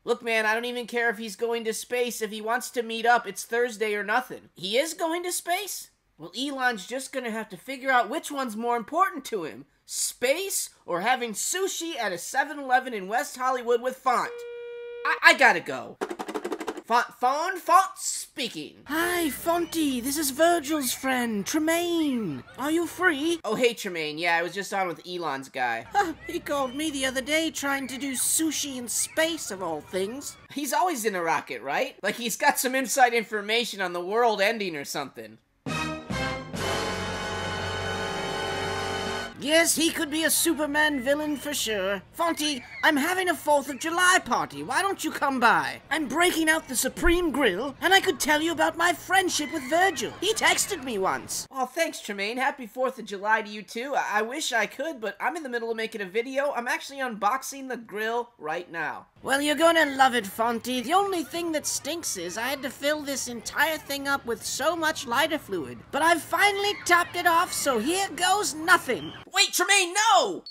Look, man, I don't even care if he's going to space. If he wants to meet up, it's Thursday or nothing. He is going to space? Well, Elon's just gonna have to figure out which one's more important to him. Space or having sushi at a 7-Eleven in West Hollywood with Faunt? I gotta go. Faunt speaking. Hi, Faunty. This is Virgil's friend, Tremaine. Are you free? Oh, hey, Tremaine. Yeah, I was just on with Elon's guy. He called me the other day trying to do sushi in space, of all things. He's always in a rocket, right? Like he's got some inside information on the world ending or something. Yes, he could be a Superman villain for sure. Faunty, I'm having a 4th of July party. Why don't you come by? I'm breaking out the Supreme Grill, and I could tell you about my friendship with Virgil. He texted me once. Oh, thanks, Tremaine. Happy 4th of July to you, too. I wish I could, but I'm in the middle of making a video. I'm actually unboxing the grill right now. Well, you're gonna love it, Faunty. The only thing that stinks is I had to fill this entire thing up with so much lighter fluid. But I've finally topped it off, so here goes nothing. Wait, Tremaine, no!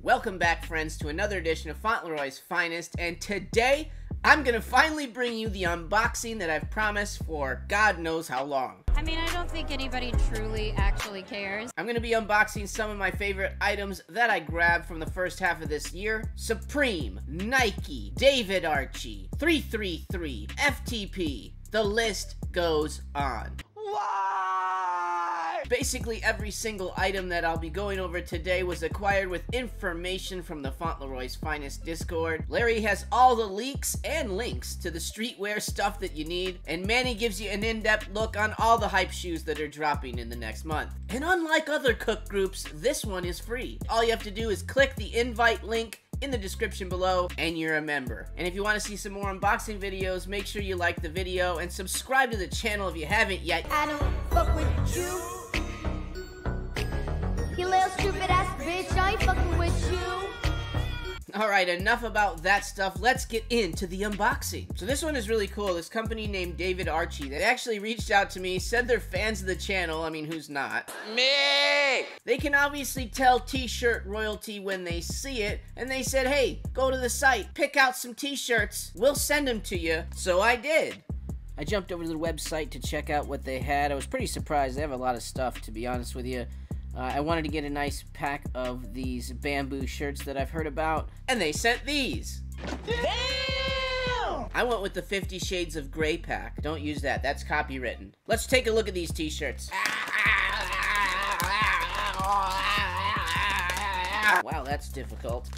Welcome back, friends, to another edition of Fauntleroy's Finest, and today I'm gonna finally bring you the unboxing that I've promised for God knows how long. I mean, I don't think anybody truly actually cares. I'm gonna be unboxing some of my favorite items that I grabbed from the first half of this year. Supreme, Nike, David Archy, 333, FTP. The list goes on. Basically, every single item that I'll be going over today was acquired with information from the Fauntleroy's Finest Discord. Larry has all the leaks and links to the streetwear stuff that you need, and Manny gives you an in-depth look on all the hype shoes that are dropping in the next month. And unlike other cook groups, this one is free. All you have to do is click the invite link in the description below, and you're a member. And if you want to see some more unboxing videos, make sure you like the video and subscribe to the channel if you haven't yet. I don't fuck with you. You little stupid ass bitch, I ain't fucking with you. Alright, enough about that stuff. Let's get into the unboxing. So this one is really cool. This company named David Archy, they actually reached out to me, said they're fans of the channel. I mean, who's not? Me! They can obviously tell t-shirt royalty when they see it, and they said, hey, go to the site, pick out some t-shirts, we'll send them to you. So I did. I jumped over to the website to check out what they had. I was pretty surprised. They have a lot of stuff, to be honest with you. I wanted to get a nice pack of these bamboo shirts that I've heard about, and they sent these. Damn! I went with the 50 Shades of Grey pack. Don't use that. That's copywritten. Let's take a look at these t-shirts. Wow, that's difficult.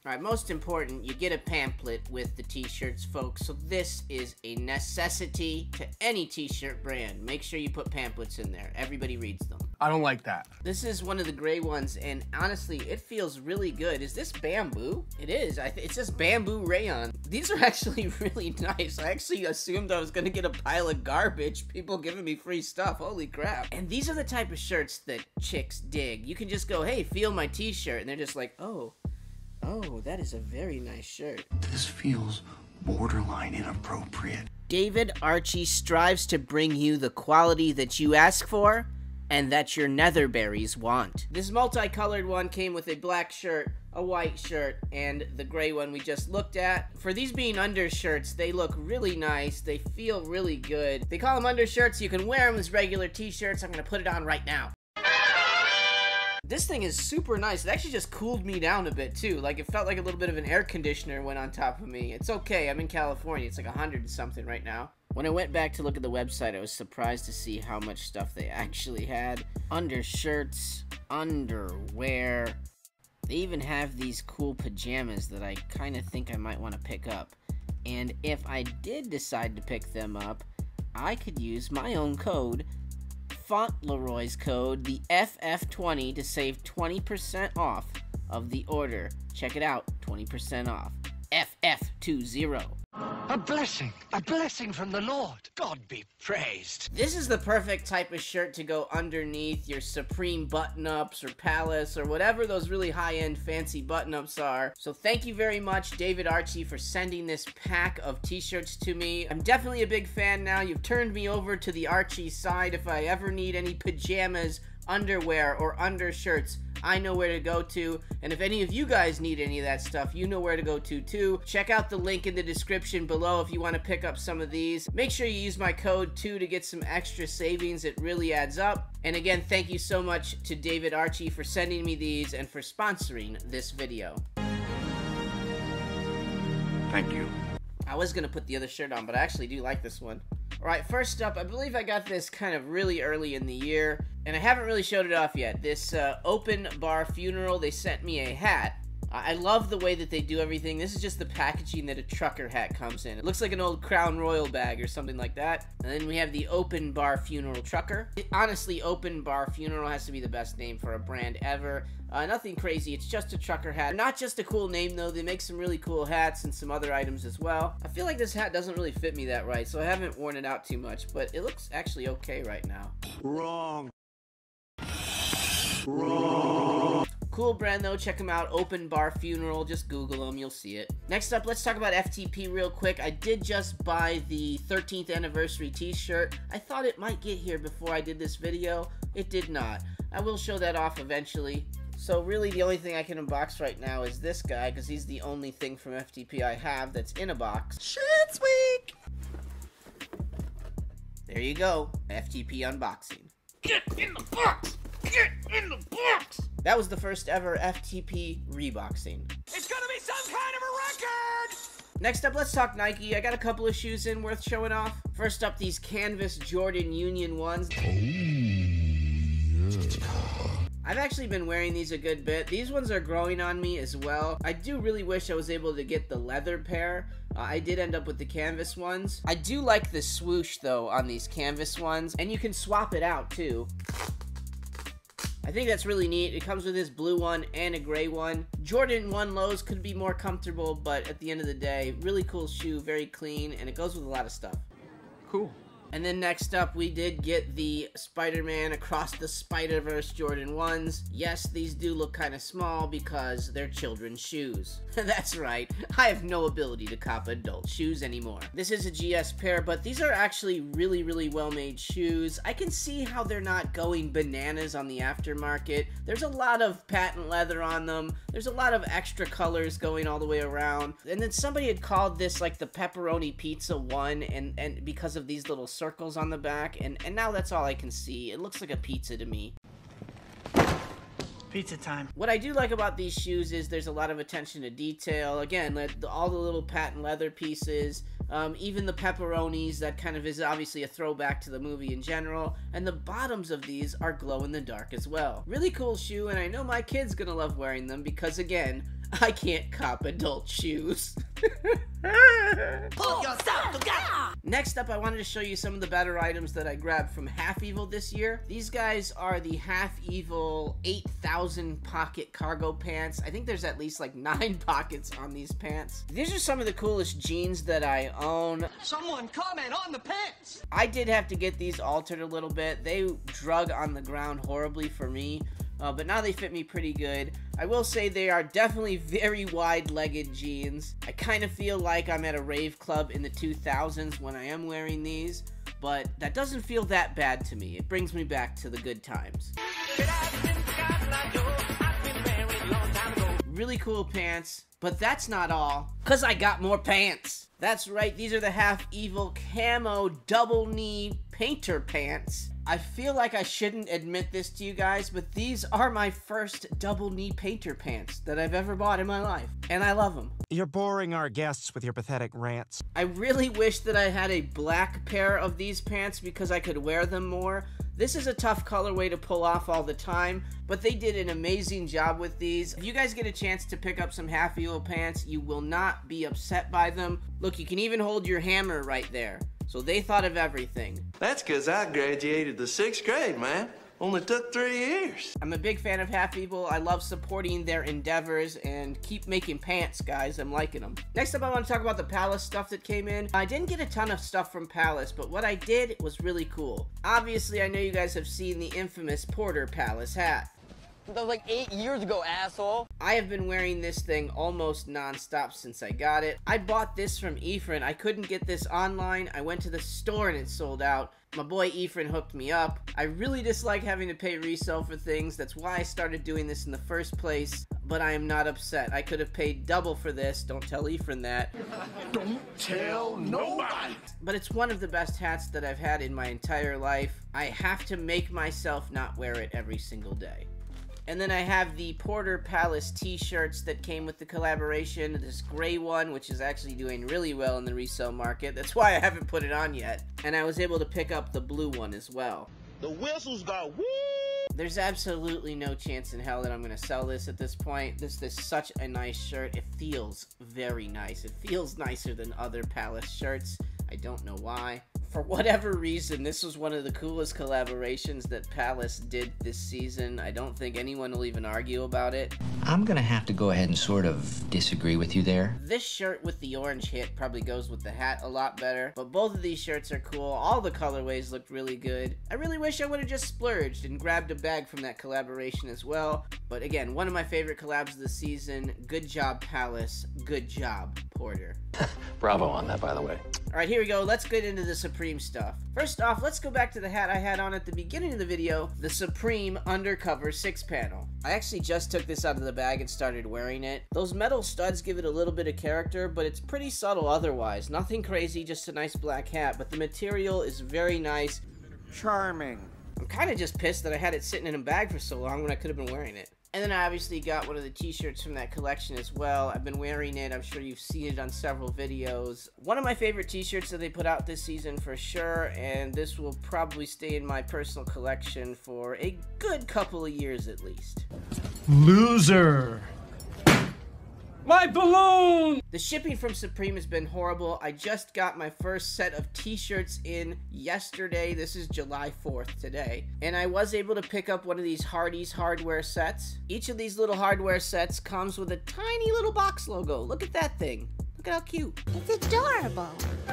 Alright, most important, you get a pamphlet with the t-shirts, folks. So this is a necessity to any t-shirt brand. Make sure you put pamphlets in there. Everybody reads them. I don't like that. This is one of the gray ones, and honestly, it feels really good. Is this bamboo? It is. It's just bamboo rayon. These are actually really nice. I actually assumed I was gonna get a pile of garbage. People giving me free stuff. Holy crap. And these are the type of shirts that chicks dig. You can just go, hey, feel my t-shirt, and they're just like, oh, that is a very nice shirt. This feels borderline inappropriate. David Archy strives to bring you the quality that you ask for and that your netherberries want. This multicolored one came with a black shirt, a white shirt, and the gray one we just looked at. For these being undershirts, they look really nice. They feel really good. They call them undershirts. You can wear them as regular t-shirts. I'm gonna put it on right now. This thing is super nice. It actually just cooled me down a bit too. Like, it felt like a little bit of an air conditioner went on top of me. It's okay, I'm in California. It's like 100 and something right now. When I went back to look at the website, I was surprised to see how much stuff they actually had. Undershirts, underwear. They even have these cool pajamas that I kind of think I might want to pick up. And if I did decide to pick them up, I could use my own code, Fauntleroy's code, the FF20, to save 20% off of the order. Check it out, 20% off. FF20. A blessing from the Lord. God be praised. This is the perfect type of shirt to go underneath your Supreme button-ups or Palace or whatever those really high-end fancy button-ups are. So thank you very much, David Archy, for sending this pack of t-shirts to me. I'm definitely a big fan now. You've turned me over to the Archy side. If I ever need any pajamas, underwear, or undershirts, I know where to go to. And if any of you guys need any of that stuff, you know where to go to too. Check out the link in the description below if you want to pick up some of these. Make sure you use my code 2 to get some extra savings. It really adds up. And again, thank you so much to David Archy for sending me these and for sponsoring this video. Thank you. I was gonna put the other shirt on, but I actually do like this one. Alright, first up, I believe I got this kind of really early in the year, and I haven't really showed it off yet. This open bar funeral, they sent me a hat. I love the way that they do everything. This is just the packaging that a trucker hat comes in. It looks like an old Crown Royal bag or something like that. And then we have the open bar funeral trucker. Honestly, open bar funeral has to be the best name for a brand ever. Nothing crazy, it's just a trucker hat. Not just a cool name though, they make some really cool hats and some other items as well. I feel like this hat doesn't really fit me that right, so I haven't worn it out too much, but it looks actually okay right now. Wrong. Cool brand though, check them out. Open Bar Funeral, just Google them, you'll see it. Next up, let's talk about FTP real quick. I did just buy the 13th anniversary t-shirt. I thought it might get here before I did this video. It did not. I will show that off eventually. So really the only thing I can unbox right now is this guy, because he's the only thing from FTP I have that's in a box. Shit's weak! There you go, FTP unboxing. Get in the box! Get in the box! That was the first ever FTP reboxing. It's gonna be some kind of a record! Next up, let's talk Nike. I got a couple of shoes in worth showing off. First up, these canvas Jordan Union ones. Oh, yeah. I've actually been wearing these a good bit. These ones are growing on me as well. I do really wish I was able to get the leather pair. I did end up with the canvas ones. I do like the swoosh though on these canvas ones, and you can swap it out too. I think that's really neat. It comes with this blue one and a gray one. Jordan 1 lows could be more comfortable, but at the end of the day, really cool shoe, very clean, and it goes with a lot of stuff. Cool. And then next up, we did get the Spider-Man Across the Spider-Verse Jordan 1s. Yes, these do look kind of small because they're children's shoes. That's right, I have no ability to cop adult shoes anymore. This is a GS pair, but these are actually really, really well-made shoes. I can see how they're not going bananas on the aftermarket. There's a lot of patent leather on them. There's a lot of extra colors going all the way around. And then somebody had called this like the Pepperoni Pizza 1, and because of these little circles on the back, and now that's all I can see. It looks like a pizza to me. Pizza time. What I do like about these shoes is there's a lot of attention to detail. Again, all the little patent leather pieces, even the pepperonis, that kind of is obviously a throwback to the movie in general, and the bottoms of these are glow in the dark as well. Really cool shoe, and I know my kid's gonna love wearing them because, again, I can't cop adult shoes. Pull yourself together! Next up, I wanted to show you some of the better items that I grabbed from Half Evil this year. These guys are the Half Evil 8,000 pocket cargo pants. I think there's at least like 9 pockets on these pants. These are some of the coolest jeans that I own. Someone comment on the pants! I did have to get these altered a little bit. They drug on the ground horribly for me. But now they fit me pretty good. I will say they are definitely very wide-legged jeans. I kind of feel like I'm at a rave club in the 2000s when I am wearing these, but that doesn't feel that bad to me. It brings me back to the good times. Really cool pants, but that's not all, because I got more pants. That's right, these are the Half Evil Camo Double Knee Painter Pants. I feel like I shouldn't admit this to you guys, but these are my first double knee painter pants that I've ever bought in my life, and I love them. You're boring our guests with your pathetic rants. I really wish that I had a black pair of these pants because I could wear them more. This is a tough colorway to pull off all the time, but they did an amazing job with these. If you guys get a chance to pick up some Half Evil pants, you will not be upset by them. Look, you can even hold your hammer right there. So they thought of everything. That's because I graduated the 6th grade, man. Only took 3 years. I'm a big fan of Half Evil. I love supporting their endeavors, and keep making pants, guys. I'm liking them. Next up, I want to talk about the Palace stuff that came in. I didn't get a ton of stuff from Palace, but what I did was really cool. Obviously, I know you guys have seen the infamous Porter Palace hat. That was like 8 years ago, asshole. I have been wearing this thing almost non-stop since I got it. I bought this from Efren. I couldn't get this online. I went to the store and it sold out. My boy Efren hooked me up. I really dislike having to pay resale for things. That's why I started doing this in the first place. But I am not upset. I could have paid double for this. Don't tell Efren that. Don't tell nobody. But it's one of the best hats that I've had in my entire life. I have to make myself not wear it every single day. And then I have the Porter Palace t-shirts that came with the collaboration. This gray one, which is actually doing really well in the resale market. That's why I haven't put it on yet. And I was able to pick up the blue one as well. The whistles got woo. There's absolutely no chance in hell that I'm going to sell this at this point. This is such a nice shirt. It feels very nice. It feels nicer than other Palace shirts. I don't know why. For whatever reason, this was one of the coolest collaborations that Palace did this season. I don't think anyone will even argue about it. I'm gonna have to go ahead and sort of disagree with you there. This shirt with the orange hit probably goes with the hat a lot better, but both of these shirts are cool. All the colorways looked really good. I really wish I would have just splurged and grabbed a bag from that collaboration as well. But again, one of my favorite collabs of the season. Good job, Palace. Good job, Porter. Bravo on that, by the way. Alright, here we go. Let's get into the Supreme stuff. First off, let's go back to the hat I had on at the beginning of the video, the Supreme Undercover 6-panel. I actually just took this out of the bag and started wearing it. Those metal studs give it a little bit of character, but it's pretty subtle otherwise. Nothing crazy, just a nice black hat, but the material is very nice. Charming. I'm kind of just pissed that I had it sitting in a bag for so long when I could have been wearing it. And then I obviously got one of the t-shirts from that collection as well. I've been wearing it. I'm sure you've seen it on several videos. One of my favorite t-shirts that they put out this season for sure, and this will probably stay in my personal collection for a good couple of years at least. Loser. My balloon! The shipping from Supreme has been horrible. I just got my first set of t-shirts in yesterday. This is July 4th today. And I was able to pick up one of these Hardee's hardware sets. Each of these little hardware sets comes with a tiny little box logo. Look at that thing. Look at how cute. It's adorable.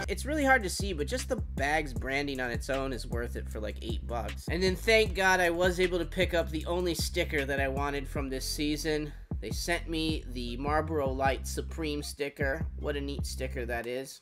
It's really hard to see, but just the bag's branding on its own is worth it for like $8. And then thank God I was able to pick up the only sticker that I wanted from this season. They sent me the Marlboro Light Supreme sticker. What a neat sticker that is.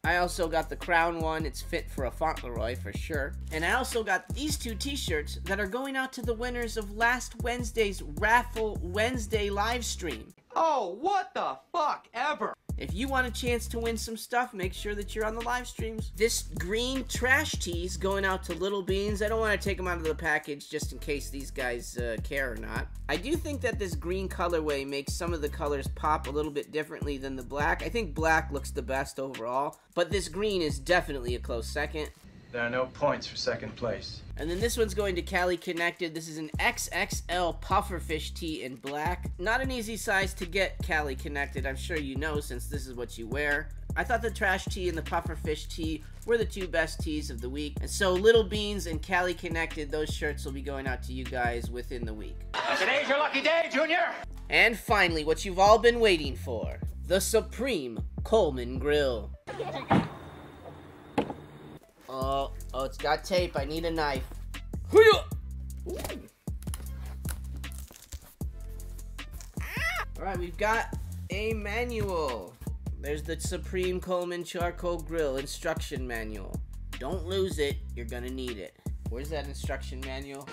I also got the Crown one. It's fit for a Fauntleroy for sure. And I also got these two t-shirts that are going out to the winners of last Wednesday's Raffle Wednesday live stream. Oh, what the fuck ever? If you want a chance to win some stuff, make sure that you're on the live streams. This green trash tee's going out to Little Beans. I don't want to take them out of the package just in case these guys care or not. I do think that this green colorway makes some of the colors pop a little bit differently than the black. I think black looks the best overall, but this green is definitely a close second. There are no points for second place. And then this one's going to Cali Connected. This is an XXL pufferfish tee in black. Not an easy size to get, Cali Connected. I'm sure you know since this is what you wear. I thought the trash tee and the pufferfish tee were the two best tees of the week. And so Little Beans and Cali Connected, those shirts will be going out to you guys within the week. Today's your lucky day, Junior. And finally, what you've all been waiting for. The Supreme Coleman Grill. Oh, it's got tape. I need a knife. Alright, we've got a manual. There's the Supreme Coleman Charcoal Grill instruction manual. Don't lose it. You're gonna need it. Where's that instruction manual?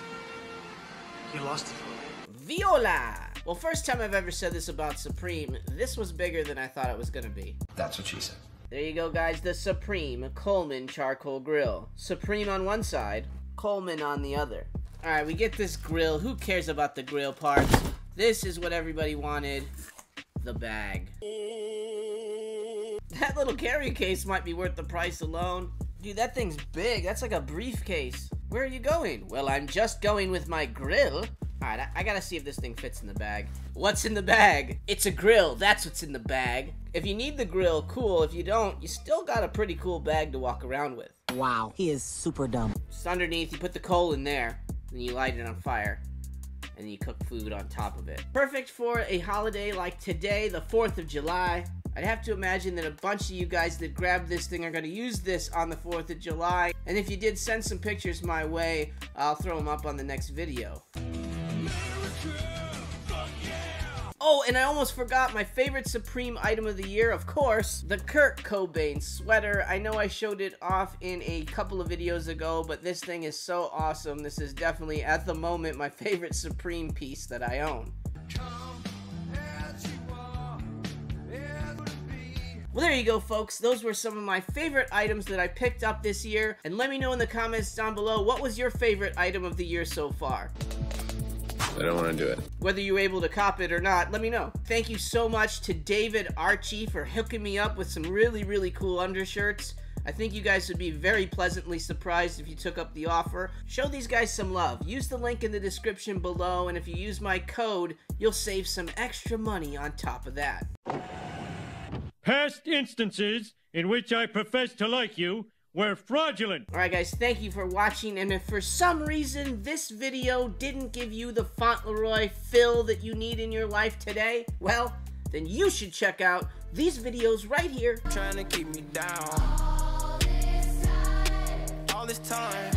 You lost it for me. Viola! Well, first time I've ever said this about Supreme, this was bigger than I thought it was gonna be. That's what she said. There you go, guys. The Supreme Coleman Charcoal Grill. Supreme on one side, Coleman on the other. Alright, we get this grill. Who cares about the grill parts? This is what everybody wanted. The bag. That little carry case might be worth the price alone. Dude, that thing's big. That's like a briefcase. Where are you going? Well, I'm just going with my grill. Alright, I gotta see if this thing fits in the bag. What's in the bag? It's a grill. That's what's in the bag. If you need the grill, cool. If you don't, you still got a pretty cool bag to walk around with. Wow, he is super dumb. Just underneath, you put the coal in there, then you light it on fire, and you cook food on top of it. Perfect for a holiday like today, the 4th of July. I'd have to imagine that a bunch of you guys that grabbed this thing are going to use this on the 4th of July. And if you did send some pictures my way, I'll throw them up on the next video. Oh, and I almost forgot my favorite Supreme item of the year, of course, the Kurt Cobain sweater. I know I showed it off in a couple of videos ago, but this thing is so awesome. This is definitely, at the moment, my favorite Supreme piece that I own. Well, there you go, folks. Those were some of my favorite items that I picked up this year. And let me know in the comments down below, what was your favorite item of the year so far? I don't want to do it. Whether you were able to cop it or not, let me know. Thank you so much to David Archy for hooking me up with some really, really cool undershirts. I think you guys would be very pleasantly surprised if you took up the offer. Show these guys some love. Use the link in the description below, and if you use my code, you'll save some extra money on top of that. Past instances in which I profess to like you were fraudulent. Alright guys, thank you for watching, and if for some reason this video didn't give you the Fauntleroy fill that you need in your life today, well, then you should check out these videos right here. Trying to keep me down all this time.